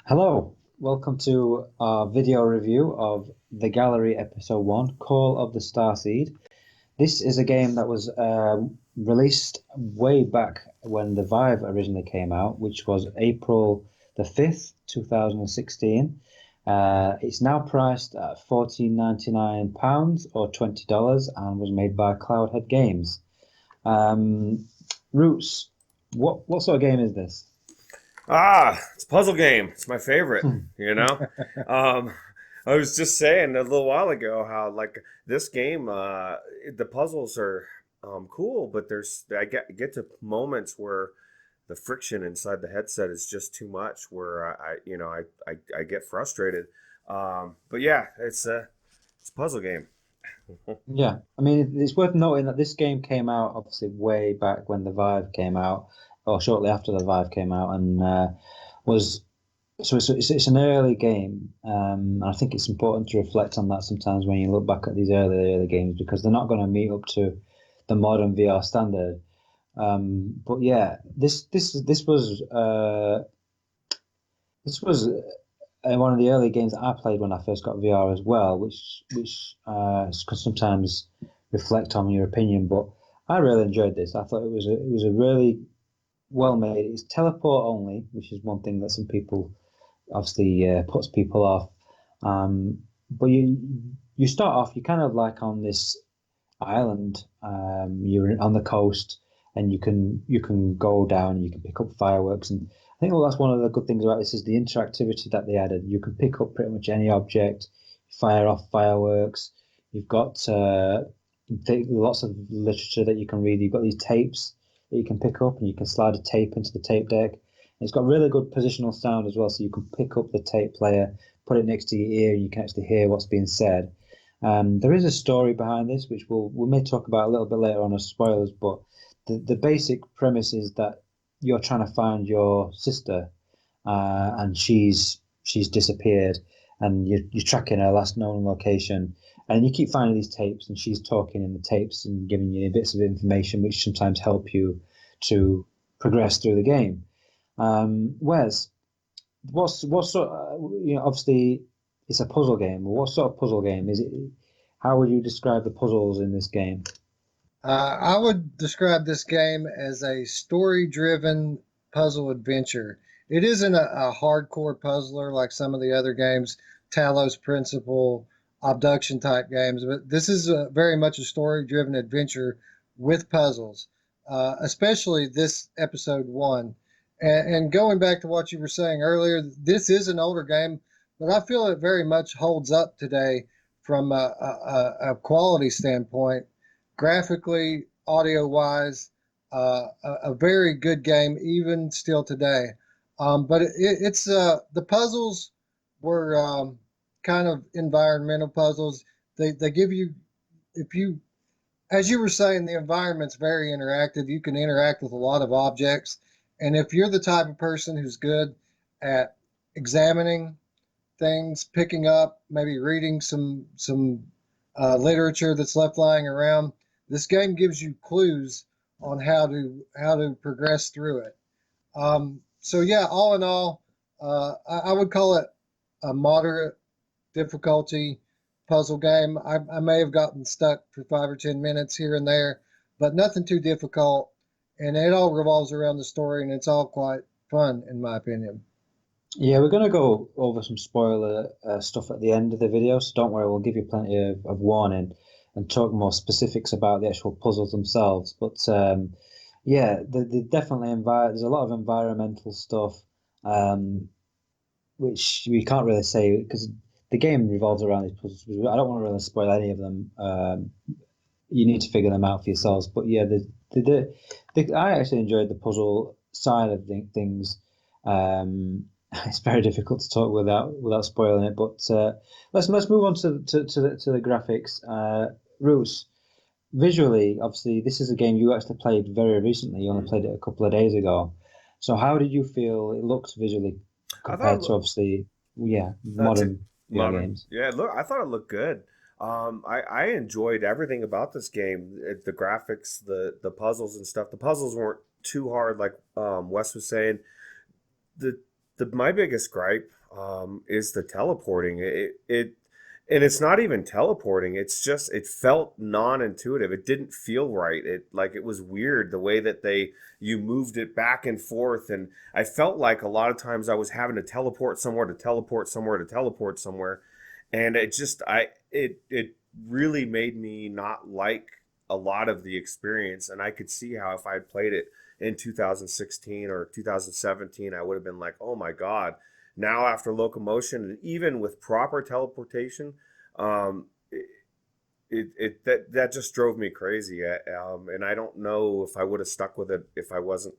Hello, welcome to our video review of The Gallery Episode 1, Call of the Starseed. This is a game that was released way back when the Vive originally came out, which was April the 5th, 2016. It's now priced at £14.99 or $20 and was made by Cloudhead Games. Roots, what sort of game is this? It's a puzzle game. It's my favorite, you know? Um, I was just saying a little while ago how like this game, the puzzles are cool, but I get to moments where the friction inside the headset is just too much, where I get frustrated. But yeah, it's a puzzle game. Yeah, I mean, it's worth noting that this game came out obviously way back when the Vive came out, or shortly after the Vive came out, and was so it's an early game. And I think it's important to reflect on that sometimes when you look back at these early games because they're not going to meet up to the modern VR standard. But yeah, this was one of the early games that I played when I first got VR as well, which could sometimes reflect on your opinion. But I really enjoyed this. I thought it was a really well made. It's teleport only, which is one thing that some people obviously puts people off. But you start off, you kind of like on this island. You're on the coast, and you can go down. You can pick up fireworks, and I think that's one of the good things about this is the interactivity that they added. You can pick up pretty much any object, fire off fireworks. You've got lots of literature that you can read. You've got these tapes that you can pick up, and you can slide a tape into the tape deck. It's got really good positional sound as well, so you can pick up the tape player, put it next to your ear, and you can actually hear what's being said. There is a story behind this, which we may talk about a little bit later on as spoilers, but the basic premise is that you're trying to find your sister, and she's disappeared, and you're tracking her last known location, and you keep finding these tapes, and she's talking in the tapes and giving you bits of information which sometimes help you to progress through the game. Wes, what sort? Obviously it's a puzzle game. What sort of puzzle game is it? How would you describe the puzzles in this game? I would describe this game as a story driven puzzle adventure. It isn't a hardcore puzzler like some of the other games, Talos Principle, abduction type games, but this is very much a story driven adventure with puzzles, especially this episode one. And going back to what you were saying earlier, this is an older game, but I feel it very much holds up today from a quality standpoint graphically, audio wise, a very good game, even still today. But it's the puzzles were kind of environmental puzzles. They give you, if you, as you were saying, the environment's very interactive. You can interact with a lot of objects. And if you're the type of person who's good at examining things, picking up, maybe reading some literature that's left lying around. This game gives you clues on how to progress through it. So yeah, all in all, I would call it a moderate difficulty puzzle game. I may have gotten stuck for 5 or 10 minutes here and there, but nothing too difficult. And it all revolves around the story, and it's all quite fun, in my opinion. Yeah, we're going to go over some spoiler stuff at the end of the video, so don't worry, we'll give you plenty of warning and talk more specifics about the actual puzzles themselves. But yeah, they definitely there's a lot of environmental stuff, um, which we can't really say because the game revolves around these puzzles. I don't want to really spoil any of them. You need to figure them out for yourselves. But yeah, I actually enjoyed the puzzle side of things. It's very difficult to talk without spoiling it. But let's move on to the graphics. Roos, visually, obviously, this is a game you actually played very recently. You only played it a couple of days ago. So how did you feel it looked visually I thought compared to obviously, yeah, that's it. modern VR Modern. games? Yeah, look, I thought it looked good. I enjoyed everything about this game. The graphics, the puzzles and stuff. The puzzles weren't too hard, like Wes was saying. The my biggest gripe is the teleporting. And it's not even teleporting. It's just it felt non-intuitive. It didn't feel right. It was weird the way that you moved it back and forth, and I felt like a lot of times I was having to teleport somewhere to teleport somewhere to teleport somewhere, and it really made me not like a lot of the experience. And I could see how if I had played it in 2016 or 2017, I would have been like, oh my god. Now after locomotion, and even with proper teleportation, um, that just drove me crazy. And I don't know if I would have stuck with it if I wasn't,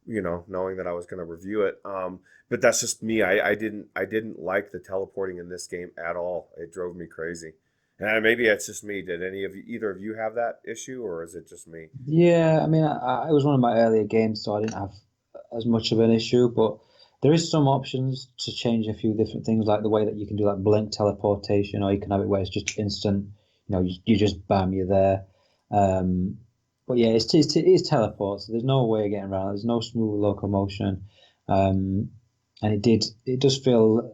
knowing that I was going to review it. But that's just me. I didn't like the teleporting in this game at all. It drove me crazy. And maybe it's just me. Did either of you have that issue, or is it just me? Yeah, I mean, it was one of my earlier games, so I didn't have as much of an issue. But there is some options to change a few different things, like the way that you can do like blink teleportation, or you can have it where it's just instant. You just bam, you're there. Um, but yeah, it is teleport, so there's no way of getting around. There's no smooth locomotion, and it does feel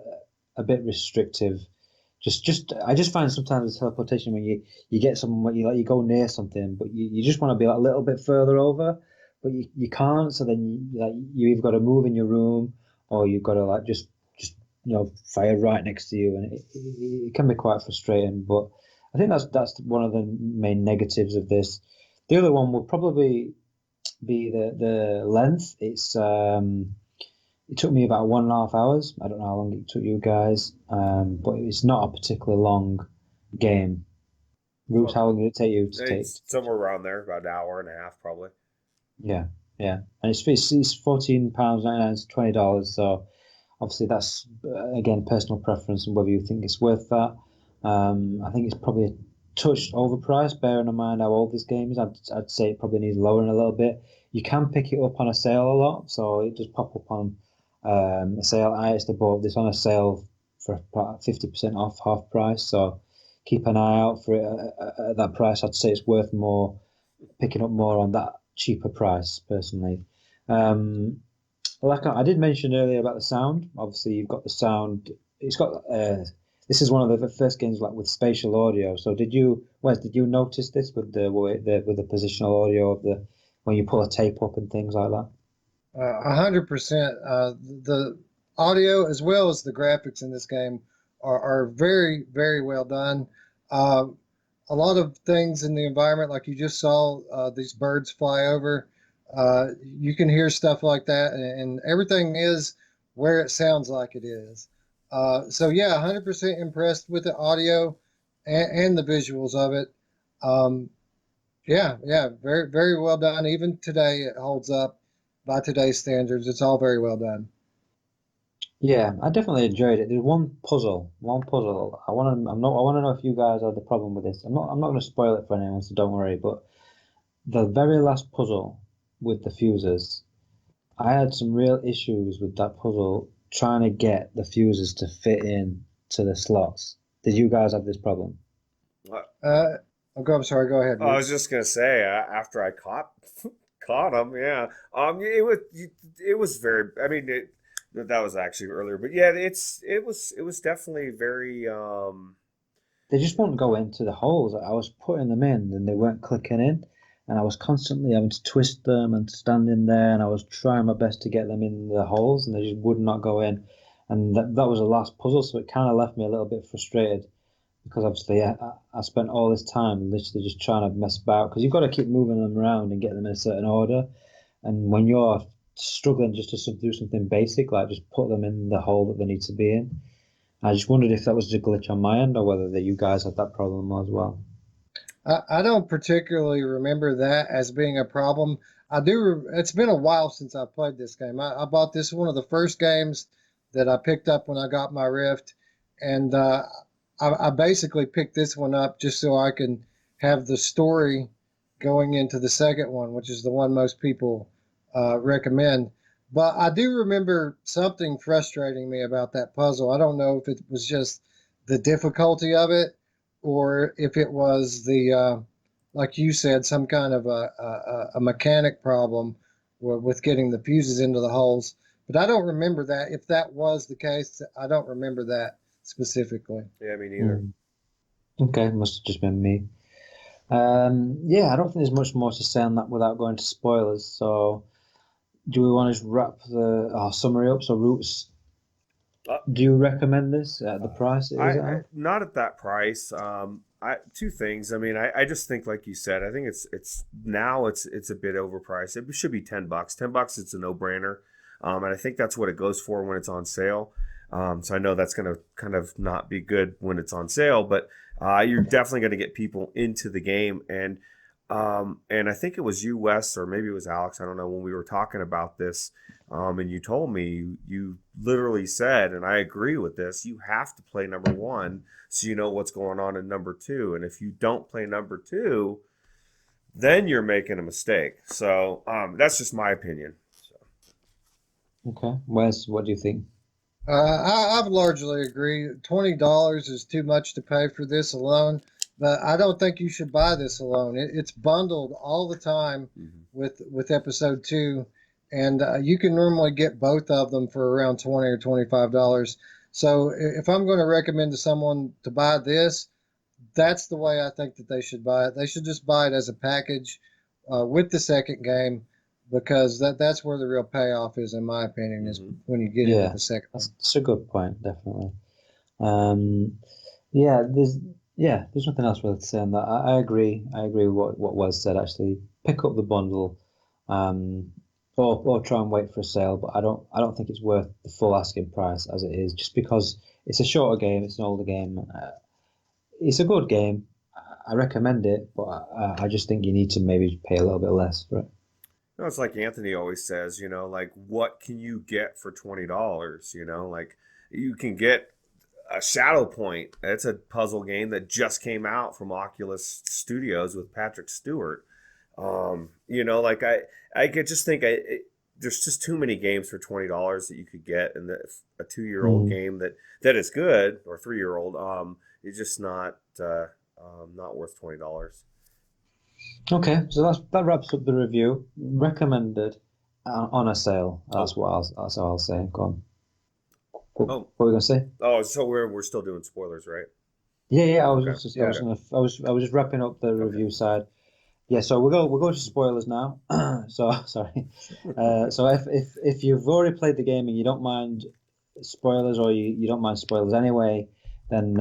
a bit restrictive. I just find sometimes the teleportation when you get someone when you go near something, but you just want to be like a little bit further over, but you can't. So then you either got to move in your room, or you've got to like just fire right next to you, and it can be quite frustrating. But I think that's one of the main negatives of this. The other one will probably be the length. It took me about 1.5 hours. I don't know how long it took you guys, but it's not a particularly long game. Roots, how long did it take you to take? It's somewhere around there, about an hour and a half, probably. Yeah, yeah, and it's £14.99, it's $20. So obviously that's again personal preference and whether you think it's worth that. I think it's probably a touch overpriced, bearing in mind how old this game is. I'd say it probably needs lowering a little bit. You can pick it up on a sale a lot, so it does pop up on a sale. I actually bought this on a sale for about 50% off, half price. So keep an eye out for it at that price. I'd say it's worth more, picking up more on that cheaper price personally. Like I did mention earlier about the sound. Obviously, you've got the sound. It's got. This is one of the first games like with spatial audio. So Wes, did you notice this with the positional audio of the when you pull a tape up and things like that? 100%. The audio as well as the graphics in this game are very, very well done. Uh, a lot of things in the environment, like you just saw, these birds fly over. You can hear stuff like that, and everything is where it sounds like it is. So yeah, 100% impressed with the audio and the visuals of it. Um, yeah, yeah, very, very well done. Even today, it holds up by today's standards. It's all very well done. Yeah, I definitely enjoyed it. There's one puzzle. I want to know if you guys have the problem with this. I'm not going to spoil it for anyone, so don't worry. But the very last puzzle with the fuses, I had some real issues with that puzzle trying to get the fuses to fit in to the slots. Did you guys have this problem? Uh, I'm sorry. Go ahead, I Ruth. was just gonna say after I caught him, yeah. It was very. I mean, that was actually earlier, but yeah, it was definitely very. They just wouldn't go into the holes. I was putting them in and they weren't clicking in. And I was constantly having to twist them and stand in there. And I was trying my best to get them in the holes and they just would not go in. And that was the last puzzle. So it kind of left me a little bit frustrated because obviously I spent all this time literally just trying to mess about because you've got to keep moving them around and get them in a certain order. And when you're struggling just to do something basic, like just put them in the hole that they need to be in, I just wondered if that was just a glitch on my end or whether you guys had that problem as well. I don't particularly remember that as being a problem. I do. It's been a while since I played this game. I bought this one of the first games that I picked up when I got my Rift, and I basically picked this one up just so I can have the story going into the second one, which is the one most people recommend. But I do remember something frustrating me about that puzzle. I don't know if it was just the difficulty of it or if it was like you said, some kind of a mechanic problem with getting the fuses into the holes. But I don't remember that. If that was the case, I don't remember that specifically. Yeah, me neither. Okay, must have just been me. Yeah, I don't think there's much more to say on that without going to spoilers. So, do we want to just wrap our summary up? So, Roots, do you recommend this at the price it is at? Not at that price. Two things. I mean, I just think, like you said, I think it's now it's a bit overpriced. It should be $10. $10, it's a no brainer, and I think that's what it goes for when it's on sale. So I know that's going to kind of not be good when it's on sale, but you're definitely going to get people into the game. And I think it was you, Wes, or maybe it was Alex, I don't know, when we were talking about this, and you told me, you literally said, and I agree with this, you have to play number one so you know what's going on in number two. And if you don't play number two, then you're making a mistake. So that's just my opinion. So. Okay, Wes, what do you think? I would largely agree. $20 is too much to pay for this alone, but I don't think you should buy this alone. It's bundled all the time with episode 2, and you can normally get both of them for around $20 or $25. So if I'm going to recommend to someone to buy this, that's the way I think that they should buy it. They should just buy it as a package with the second game, because that's where the real payoff is, in my opinion, is when you get into the second one. That's a good point, definitely. There's nothing else really to say on that. I agree. I agree with what Wes said. Actually, pick up the bundle, or try and wait for a sale. But I don't think it's worth the full asking price as it is, just because it's a shorter game. It's an older game. It's a good game. I recommend it, but I just think you need to maybe pay a little bit less for it. No, it's like Anthony always says, like, what can you get for $20? Like, you can get a Shadow Point. It's a puzzle game that just came out from Oculus Studios with Patrick Stewart. Like I could just think there's just too many games for $20 that you could get, and a 2-year-old game that is good, or 3-year-old, is just not worth $20. Okay, so that wraps up the review. Recommended on a sale. That's what I'll say. Go on. What were we gonna say? Oh, so we're still doing spoilers, right? Yeah. I was just wrapping up the review side. Yeah, so we'll go to spoilers now. So sorry. So if you've already played the game and you don't mind spoilers, or you don't mind spoilers anyway, then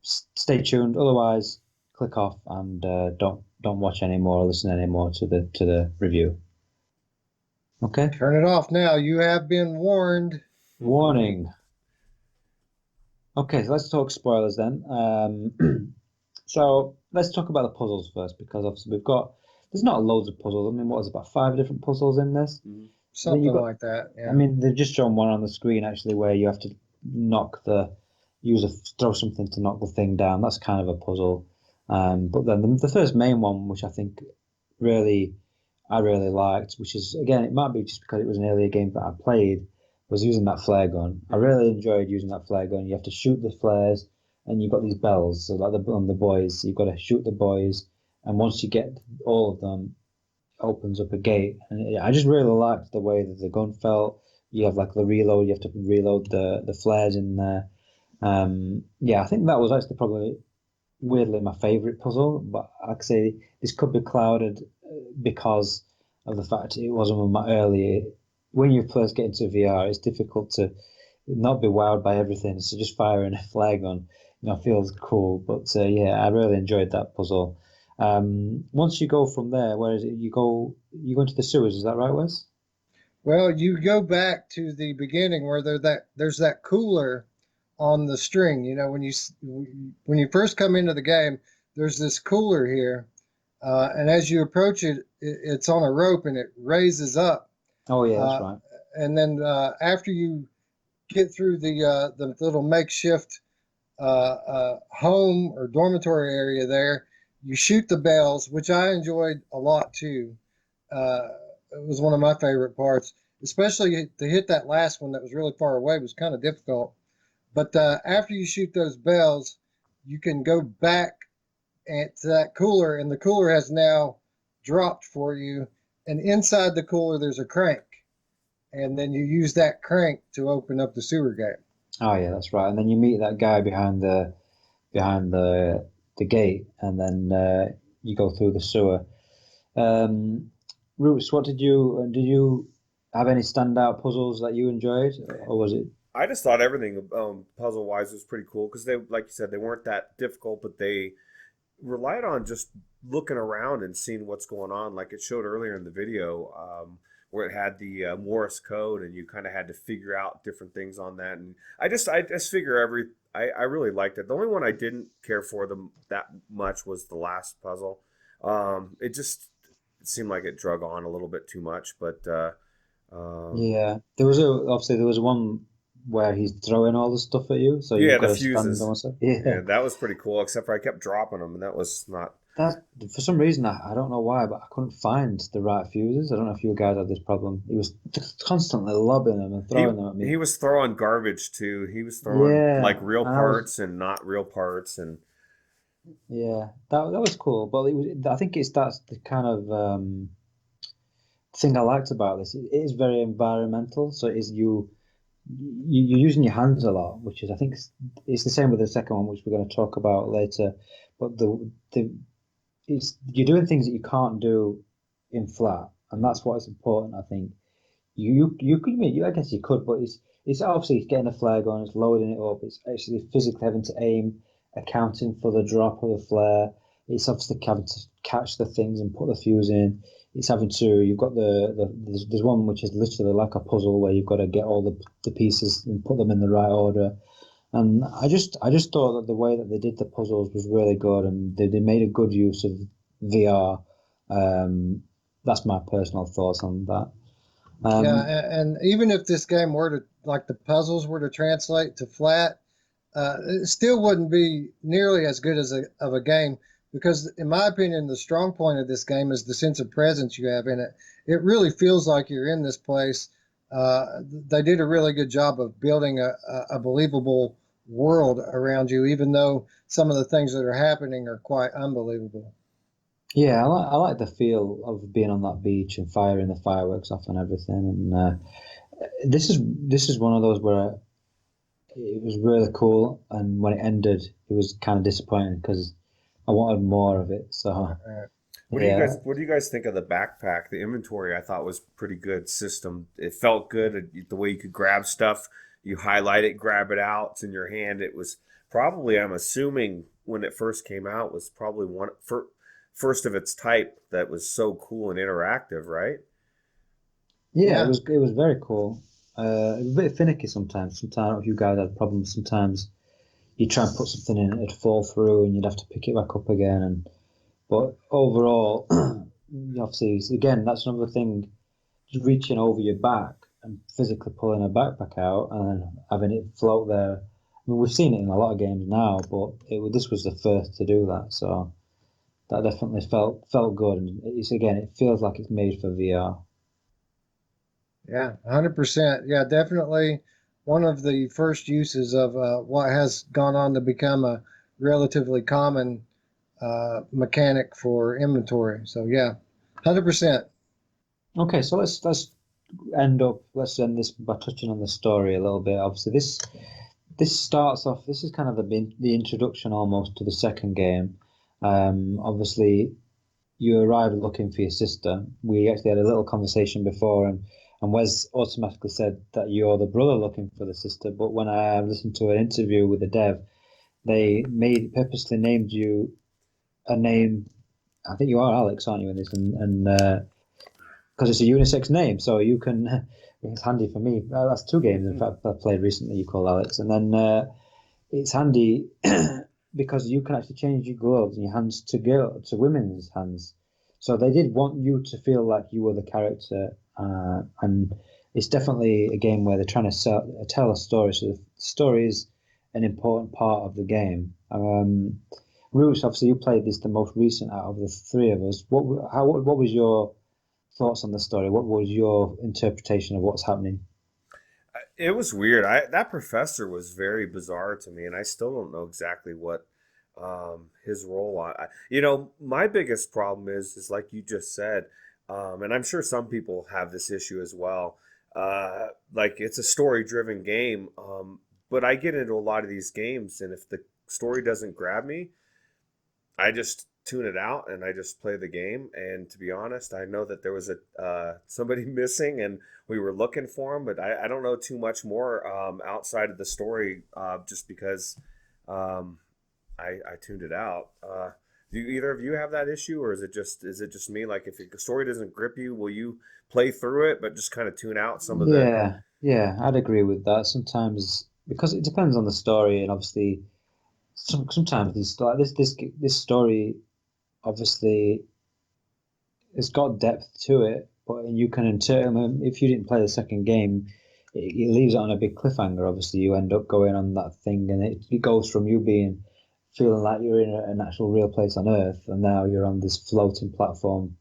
stay tuned. Otherwise, click off and don't watch anymore or listen anymore to the review. Okay. Turn it off now. You have been warned. Warning. Okay, so let's talk spoilers then. So let's talk about the puzzles first, because obviously there's not loads of puzzles. I mean, what is it, about 5 different puzzles in this? Something like that. Yeah. I mean, they've just shown one on the screen actually, where you have to throw something to knock the thing down. That's kind of a puzzle. But then the first main one, which I think I really liked, which is, again, it might be just because it was an earlier game that I played, was using that flare gun. I really enjoyed using that flare gun. You have to shoot the flares, and you've got these bells. So like on the boys, you've got to shoot the boys, and once you get all of them, it opens up a gate. And I just really liked the way that the gun felt. You have like the reload. You have to reload the flares in there. I think that was actually probably weirdly my favorite puzzle, but like I say, this could be clouded because of the fact it wasn't one of my earlier. When you first get into VR, it's difficult to not be wowed by everything. So just firing a flare gun, feels cool. But I really enjoyed that puzzle. Once you go from there, where is it? You go into the sewers. Is that right, Wes? Well, you go back to the beginning where there's that cooler on the string. When you first come into the game, there's this cooler here, and as you approach it, it's on a rope and it raises up. Oh yeah, that's right. And then after you get through the little makeshift home or dormitory area there, you shoot the bells, which I enjoyed a lot too. It was one of my favorite parts, especially to hit that last one that was really far away was kind of difficult. But after you shoot those bells, you can go back to that cooler, and the cooler has now dropped for you. And inside the cooler, there's a crank. and then you use that crank to open up the sewer gate. Oh yeah, that's right. And then you meet that guy behind the gate, and then you go through the sewer. Um, Roots, what did you have any standout puzzles that you enjoyed, or was it? I just thought everything puzzle wise was pretty cool because they, like you said, they weren't that difficult, but they relied on just looking around and seeing what's going on. Like it showed earlier in the video, where it had the Morse code, and you kind of had to figure out different things on that. And I just figure I really liked it. The only one I didn't care for them that much was the last puzzle. It seemed like it drug on a little bit too much, but um, Yeah, obviously there was one where he's throwing all the stuff at you, so yeah, you've the got to stand fuses. on it. Yeah, Yeah, that was pretty cool. Except for I kept dropping them, and that was not. that for some reason I don't know why, but I couldn't find the right fuses. I don't know if you guys had this problem. He was constantly lobbing them and He throwing them at me. he was throwing garbage too. He was throwing like Yeah, real and I was parts and not real parts, and yeah, that was cool. But it was, I think that's the kind of thing I liked about this. It is very environmental, so it is you're using your hands a lot, which is I think it's the same with the second one, which we're going to talk about later. But the it's you're doing things that you can't do in flat, and that's what is important. I think you could I guess you could, but it's obviously getting a flare going, it's loading it up, it's actually physically having to aim, accounting for the drop of the flare. It's obviously having to catch the things and put the fuse in. It's having to you've got there's one which is literally like a puzzle where you've got to get all the pieces and put them in the right order. And I just thought that the way that they did the puzzles was really good, and they made a good use of VR. Um, that's my personal thoughts on that. Yeah, Um, and even if this game were to, like, the puzzles were to translate to flat, it still wouldn't be nearly as good as of a game, because, in my opinion, the strong point of this game is the sense of presence you have in it. It really feels like you're in this place. They did a really good job of building a believable world around you, even though some of the things that are happening are quite unbelievable. yeah, I like the feel of being on that beach and firing the fireworks off and everything. And this is one of those where it was really cool, and when it ended, it was kind of disappointing because I wanted more of it. So Uh, yeah, what do you guys think of the backpack? The inventory I thought was pretty good system. It felt good. The way you could grab stuff, you highlight it, grab it out. It's in your hand. It was probably, I'm assuming, when it first came out, was probably first of its type that was so cool and interactive, right? yeah, it yeah, was it was very cool. It was a bit finicky sometimes. Sometimes I don't know if you guys had problems. Sometimes you try and put something in, it'd fall through, and you'd have to pick it back up again. And but overall, obviously, again, that's another thing. Just reaching over your back and physically pulling a backpack out and then having it float there. I mean, we've seen it in a lot of games now, but this was the first to do that, so that definitely felt good. And it's again, it feels like it's made for VR. yeah, 100%. Yeah, definitely one of the first uses of what has gone on to become a relatively common mechanic for inventory. So yeah, 100%. Okay, so let's end this by touching on the story a little bit. Obviously, this starts off. This is kind of the introduction almost to the second game. Obviously, you arrive looking for your sister. We actually had a little conversation before, and Wes automatically said that you're the brother looking for the sister. But when I listened to an interview with the dev, they purposely named you a name. I think you are Alex, aren't you, in this? And because it's a unisex name, so you can. It's handy for me. That's two games, in fact, I played recently. You call Alex, and then it's handy because you can actually change your gloves and your hands to women's hands. So they did want you to feel like you were the character, and it's definitely a game where they're trying to tell a story. So the story is an important part of the game. Roots, obviously, you played this the most recent out of the three of us. What was your thoughts on the story? What was your interpretation of what's happening? It was weird. That professor was very bizarre to me, and I still don't know exactly what his role on. My biggest problem is like you just said, and I'm sure some people have this issue as well. like it's a story-driven game. But I get into a lot of these games, and if the story doesn't grab me, I just tune it out and I just play the game. And to be honest, I know that there was a somebody missing, and we were looking for him, but I don't know too much more outside of the story, just because I tuned it out. Do either of you have that issue, or is it just me? Like, if the story doesn't grip you, will you play through it, but just kind of tune out some of the? Yeah, I'd agree with that. Sometimes because it depends on the story, and obviously sometimes this story obviously it's got depth to it, but you can interpret. If you didn't play the second game, it leaves it on a big cliffhanger. Obviously, you end up going on that thing, and it goes from you being feeling like you're in an actual real place on Earth, and now you're on this floating platform,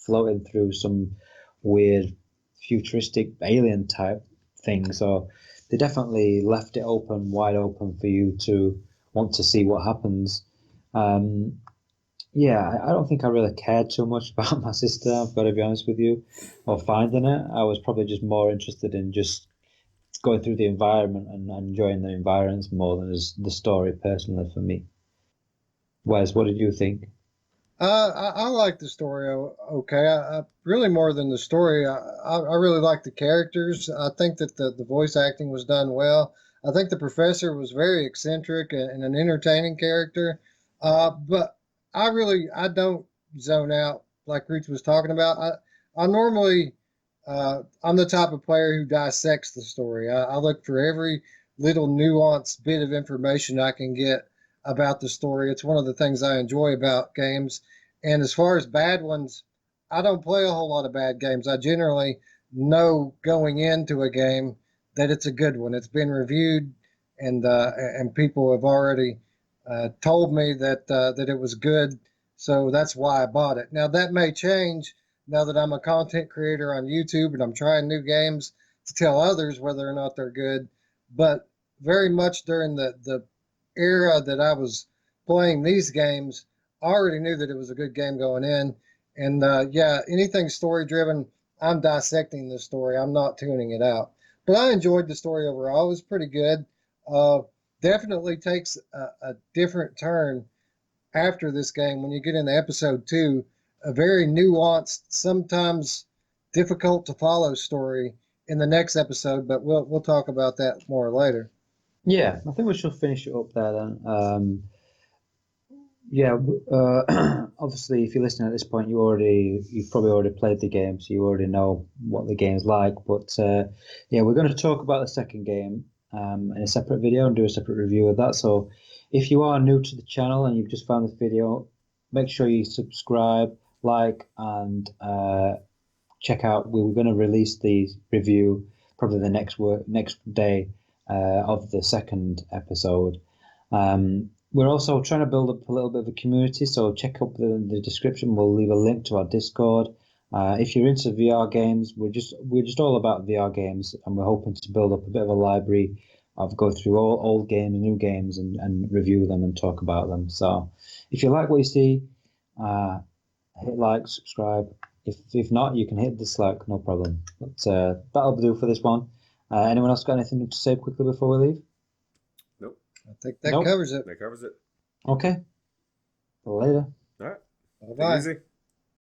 floating through some weird futuristic alien type thing. So they definitely left it wide open for you to want to see what happens. Yeah, I don't think I really cared too much about my sister, I've got to be honest with you, or finding it. I was probably just more interested in just going through the environment and enjoying the environments more than the story personally for me. Wes, what did you think? I like the story. Okay, I really more than the story. I really like the characters. I think that the voice acting was done well. I think the professor was very eccentric and an entertaining character. But I don't zone out like Reach was talking about. I normally I'm the type of player who dissects the story. I look for every little nuanced bit of information I can get about the story. It's one of the things I enjoy about games. And as far as bad ones, I don't play a whole lot of bad games. I generally know going into a game that it's a good one. It's been reviewed, and people have already told me that it was good. So that's why I bought it. Now that may change now that I'm a content creator on YouTube and I'm trying new games to tell others whether or not they're good. But very much during the era that I was playing these games, I already knew that it was a good game going in. And yeah, anything story driven, I'm dissecting the story. I'm not tuning it out. But I enjoyed the story overall. It was pretty good. Uh, Definitely takes a different turn after this game when you get into episode 2. A very nuanced, sometimes difficult to follow story in the next episode, but we'll talk about that more later. Yeah, I think we should finish it up there then. Yeah, obviously, if you're listening at this point, you've probably already played the game, so you already know what the game's like. But yeah, we're going to talk about the second game in a separate video and do a separate review of that. So if you are new to the channel and you've just found this video, make sure you subscribe, like, and check out. We were going to release the review probably the next day of the second episode. We're also trying to build up a little bit of a community, so check up the description. We'll leave a link to our Discord. If you're into VR games, we're just all about VR games, and we're hoping to build up a bit of a library of go through all old games, new games, and review them and talk about them. So if you like what you see, hit like, subscribe. If not, you can hit dislike, no problem. But that'll do for this one. Anyone else got anything to say quickly before we leave? Nope. I think that covers it. That covers it. Okay. Later. All right. Bye-bye. Take it easy.